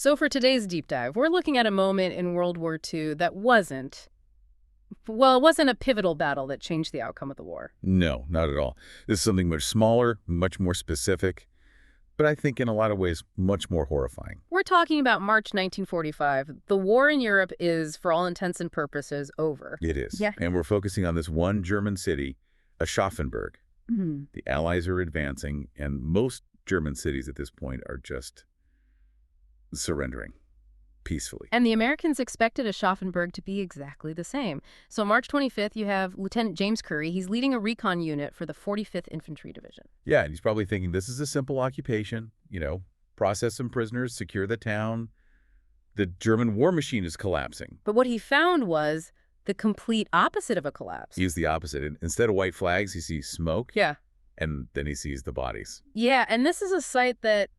So for today's deep dive, we're looking at a moment in World War II that well, it wasn't a pivotal battle that changed the outcome of the war. No, not at all. This is something much smaller, much more specific, but I think in a lot of ways much more horrifying. We're talking about March 1945. The war in Europe is, for all intents and purposes, over. It is. Yeah. And we're focusing on this one German city, Aschaffenburg. Mhm. The Allies are advancing, and most German cities at this point are just surrendering peacefully. And the Americans expected Aschaffenburg to be exactly the same. So March 25th, you have Lieutenant James Curry. He's leading a recon unit for the 45th Infantry Division. Yeah, and he's probably thinking this is a simple occupation, process some prisoners, secure the town. The German war machine is collapsing. But what he found was the complete opposite of a collapse. He's the opposite. Instead of white flags, he sees smoke. Yeah. And then he sees the bodies. Yeah, and this is a sight that,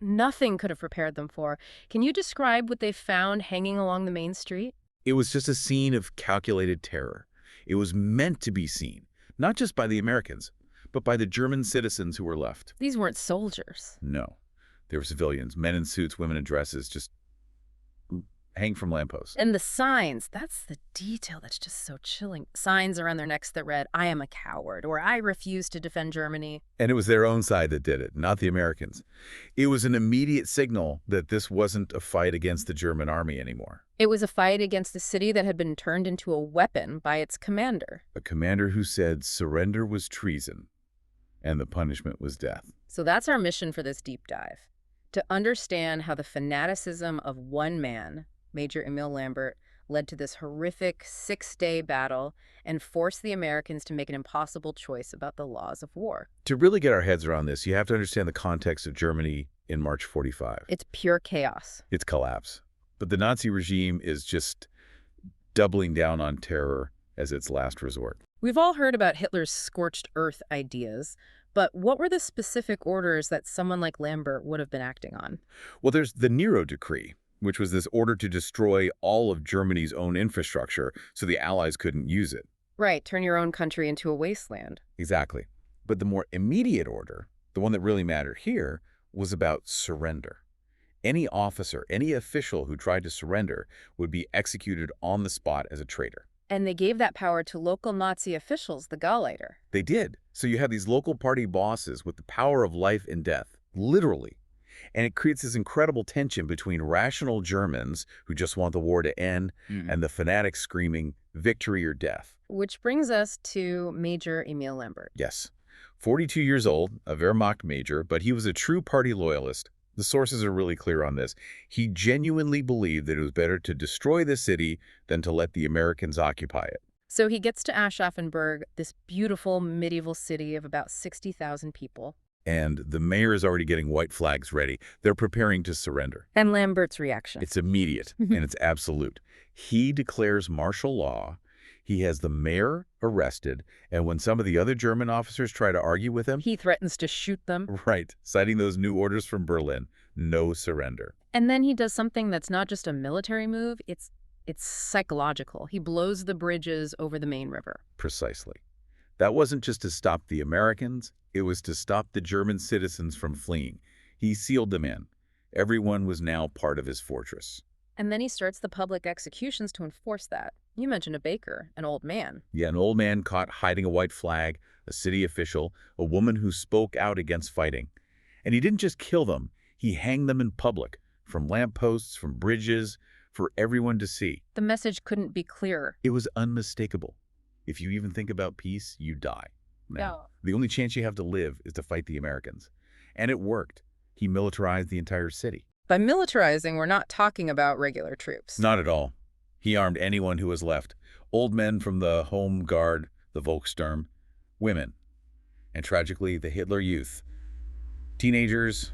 nothing could have prepared them for. Can you describe what they found hanging along the main street? It was just a scene of calculated terror. It was meant to be seen, not just by the Americans, but by the German citizens who were left. These weren't soldiers. No. They were civilians, men in suits, women in dresses, just hang from lampposts. And the signs, that's the detail that's just so chilling. Signs around their necks that read, "I am a coward," or "I refuse to defend Germany." And it was their own side that did it, not the Americans. It was an immediate signal that this wasn't a fight against the German army anymore. It was a fight against a city that had been turned into a weapon by its commander. A commander who said surrender was treason, and the punishment was death. So that's our mission for this deep dive. To understand how the fanaticism of one man, Major Emil Lambert, led to this horrific 6-day battle and forced the Americans to make an impossible choice about the laws of war. To really get our heads around this, you have to understand the context of Germany in March 45. It's pure chaos. It's collapse. But the Nazi regime is just doubling down on terror as its last resort. We've all heard about Hitler's scorched earth ideas, but what were the specific orders that someone like Lambert would have been acting on? Well, there's the Nero Decree, which was this order to destroy all of Germany's own infrastructure so the Allies couldn't use it. Right, turn your own country into a wasteland. Exactly. But the more immediate order, the one that really mattered here, was about surrender. Any officer, any official who tried to surrender would be executed on the spot as a traitor. And they gave that power to local Nazi officials, the Gauleiter. They did. So you have these local party bosses with the power of life and death, literally. And it creates this incredible tension between rational Germans who just want the war to end and the fanatics screaming victory or death. Which brings us to Major Emil Lambert. Yes. 42 years old, a Wehrmacht major, but he was a true party loyalist. The sources are really clear on this. He genuinely believed that it was better to destroy the city than to let the Americans occupy it. So he gets to Aschaffenburg, this beautiful medieval city of about 60,000 people. And the mayor is already getting white flags ready. They're preparing to surrender. And Lambert's reaction. It's immediate, and it's absolute. He declares martial law. He has the mayor arrested, and when some of the other German officers try to argue with him, He threatens to shoot them. right, citing those new orders from Berlin, no surrender. And then he does something that's not just a military move, it's psychological. He blows the bridges over the main river. Precisely. That wasn't just to stop the Americans, it was to stop the German citizens from fleeing. He sealed them in. Everyone was now part of his fortress. And then he starts the public executions to enforce that. You mentioned a baker, an old man. Yeah, an old man caught hiding a white flag, a city official, a woman who spoke out against fighting. And he didn't just kill them, he hanged them in public, from lampposts, from bridges, for everyone to see. The message couldn't be clearer. It was unmistakable. If you even think about peace, you die. Now, the only chance you have to live is to fight the Americans. And it worked. He militarized the entire city. By militarizing, we're not talking about regular troops. Not at all. He armed anyone who was left. Old men from the Home Guard, the Volkssturm, women, and tragically, the Hitler Youth. Teenagers,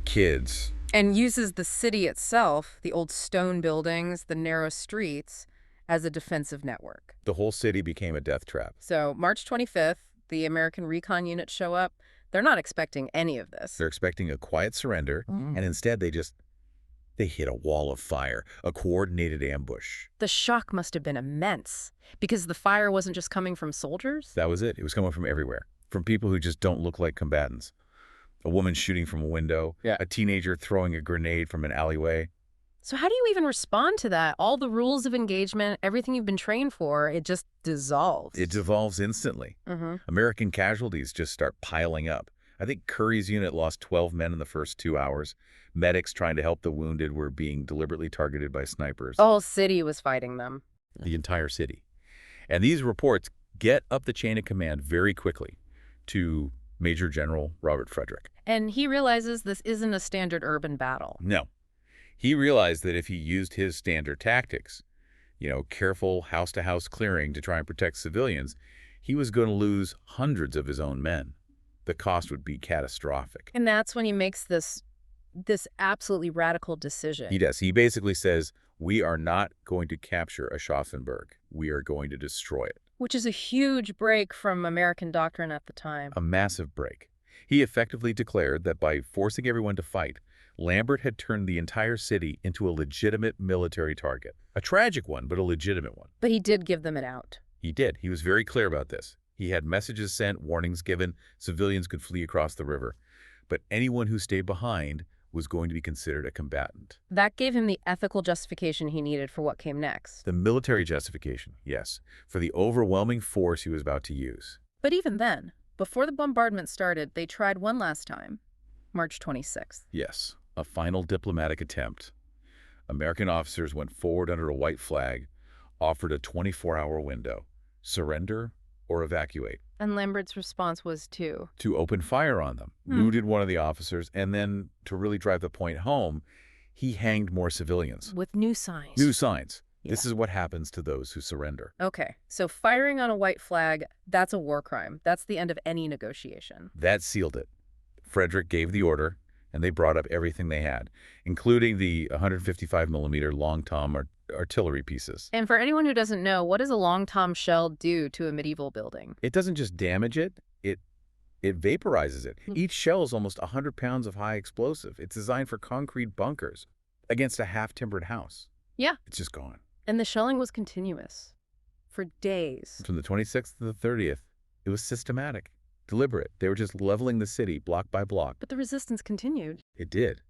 kids. And uses the city itself, the old stone buildings, the narrow streets, as a defensive network. The whole city became a death trap. So March 25th, the American recon units show up. They're not expecting any of this. They're expecting a quiet surrender, and instead they hit a wall of fire, a coordinated ambush. The shock must have been immense, because the fire wasn't just coming from soldiers. That was it. It was coming from everywhere, from people who just don't look like combatants. A woman shooting from a window, Yeah. a teenager throwing a grenade from an alleyway. So how do you even respond to that? All the rules of engagement, everything you've been trained for, it just dissolves. It devolves instantly. Mm-hmm. American casualties just start piling up. I think Curry's unit lost 12 men in the first 2 hours. Medics trying to help the wounded were being deliberately targeted by snipers. The whole city was fighting them. The entire city. And these reports get up the chain of command very quickly to Major General Robert Frederick. And he realizes this isn't a standard urban battle. No. He realized that if he used his standard tactics, careful house-to-house clearing to try and protect civilians, he was going to lose hundreds of his own men. The cost would be catastrophic. And that's when he makes this absolutely radical decision. He does. He basically says, we are not going to capture Aschaffenburg. We are going to destroy it. Which is a huge break from American doctrine at the time. A massive break. He effectively declared that by forcing everyone to fight, Lambert had turned the entire city into a legitimate military target. A tragic one, but a legitimate one. But he did give them an out. He did. He was very clear about this. He had messages sent, warnings given, civilians could flee across the river. But anyone who stayed behind was going to be considered a combatant. That gave him the ethical justification he needed for what came next. The military justification, yes, for the overwhelming force he was about to use. But even then, before the bombardment started, they tried one last time, March 26th. Yes, a final diplomatic attempt. American officers went forward under a white flag, offered a 24-hour window, surrender or evacuate. And Lambert's response was to open fire on them, wounded one of the officers, and then, to really drive the point home, he hanged more civilians. with new signs. New signs. Yeah. This is what happens to those who surrender. Okay, so firing on a white flag, that's a war crime. That's the end of any negotiation. That sealed it. Frederick gave the order, and they brought up everything they had, including the 155-millimeter long tom artillery pieces. And for anyone who doesn't know, what does a long tom shell do to a medieval building? It doesn't just damage it, it vaporizes it. Hmm. Each shell is almost 100 pounds of high explosive. It's designed for concrete bunkers against a half-timbered house. Yeah. It's just gone. And the shelling was continuous for days. From the 26th to the 30th, it was systematic, deliberate. They were just leveling the city block by block. But the resistance continued. It did.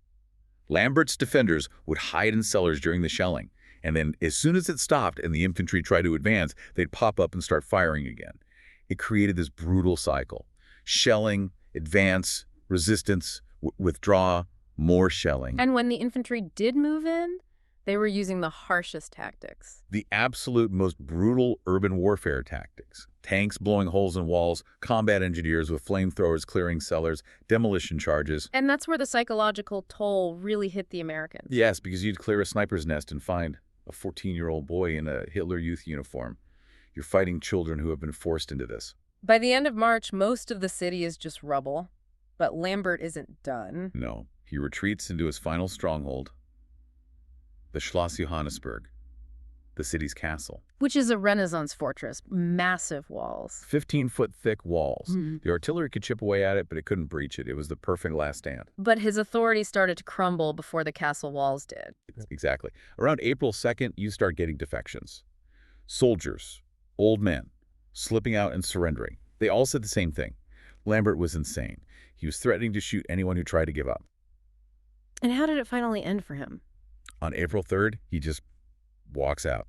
Lambert's defenders would hide in cellars during the shelling, and then as soon as it stopped and the infantry tried to advance, they'd pop up and start firing again. It created this brutal cycle. Shelling, advance, resistance, withdraw, more shelling. And when the infantry did move in, they were using the harshest tactics. The absolute most brutal urban warfare tactics. Tanks blowing holes in walls, combat engineers with flamethrowers clearing cellars, demolition charges. And that's where the psychological toll really hit the Americans. Yes, because you'd clear a sniper's nest and find a 14-year-old boy in a Hitler Youth uniform. You're fighting children who have been forced into this. By the end of March, most of the city is just rubble. But Lambert isn't done. No, he retreats into his final stronghold, the Schloss Johannesburg, the city's castle. Which is a Renaissance fortress, massive walls. 15-foot thick walls. Mhm. The artillery could chip away at it, but it couldn't breach it. It was the perfect last stand. But his authority started to crumble before the castle walls did. Exactly. Around April 2nd, you start getting defections. Soldiers, old men, slipping out and surrendering. They all said the same thing. Lambert was insane. He was threatening to shoot anyone who tried to give up. And how did it finally end for him? On April 3rd, he just walks out.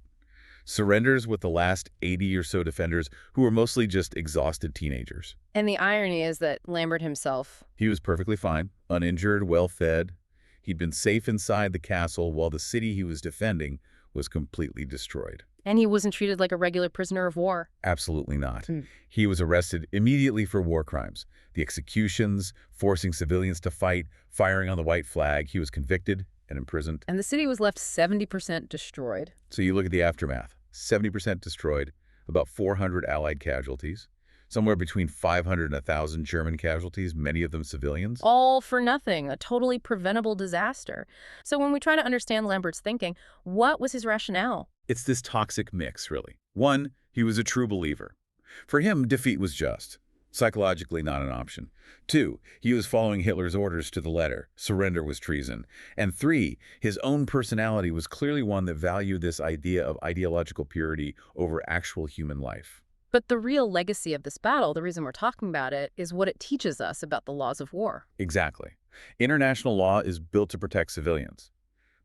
Surrenders with the last 80 or so defenders who were mostly just exhausted teenagers. And the irony is that Lambert himself... He was perfectly fine, uninjured, well-fed. He'd been safe inside the castle while the city he was defending was completely destroyed. And he wasn't treated like a regular prisoner of war. Absolutely not. Hmm. He was arrested immediately for war crimes. The executions, forcing civilians to fight, firing on the white flag. He was convicted and imprisoned. And the city was left 70% destroyed. So you look at the aftermath. 70% destroyed, about 400 Allied casualties, somewhere between 500 and 1,000 German casualties, many of them civilians. All for nothing, a totally preventable disaster. So when we try to understand Lambert's thinking, what was his rationale? It's this toxic mix, really. One, he was a true believer. For him, defeat was just. Psychologically not an option. Two, he was following Hitler's orders to the letter. Surrender was treason. And three, his own personality was clearly one that valued this idea of ideological purity over actual human life. But the real legacy of this battle, the reason we're talking about it, is what it teaches us about the laws of war. Exactly. International law is built to protect civilians.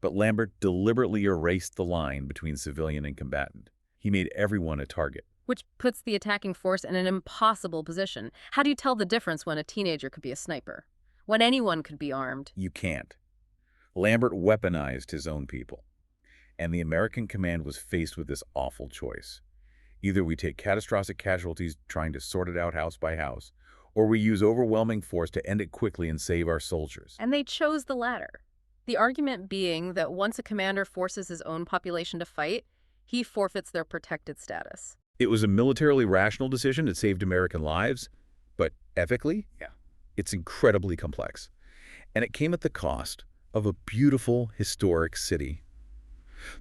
But Lambert deliberately erased the line between civilian and combatant. He made everyone a target. Which puts the attacking force in an impossible position. How do you tell the difference when a teenager could be a sniper? When anyone could be armed? You can't. Lambert weaponized his own people. And the American command was faced with this awful choice. Either we take catastrophic casualties trying to sort it out house by house, or we use overwhelming force to end it quickly and save our soldiers. And they chose the latter. The argument being that once a commander forces his own population to fight, he forfeits their protected status. It was a militarily rational decision. It saved American lives. But ethically, it's incredibly complex. And it came at the cost of a beautiful, historic city.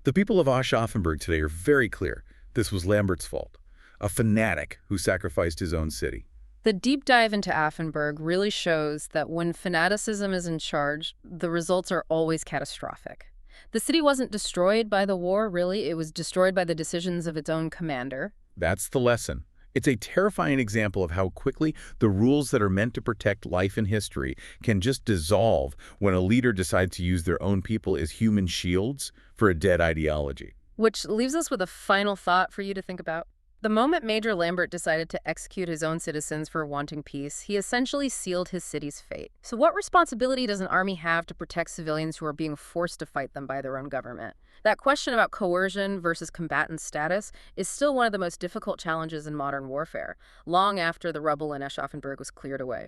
The people of Aschaffenburg today are very clear. This was Lambert's fault, a fanatic who sacrificed his own city. The deep dive into Aschaffenburg really shows that when fanaticism is in charge, the results are always catastrophic. The city wasn't destroyed by the war, really. It was destroyed by the decisions of its own commander. That's the lesson. It's a terrifying example of how quickly the rules that are meant to protect life and history can just dissolve when a leader decides to use their own people as human shields for a dead ideology. Which leaves us with a final thought for you to think about. The moment Major Lambert decided to execute his own citizens for wanting peace, he essentially sealed his city's fate. So what responsibility does an army have to protect civilians who are being forced to fight them by their own government? That question about coercion versus combatant status is still one of the most difficult challenges in modern warfare, long after the rubble in Aschaffenburg was cleared away.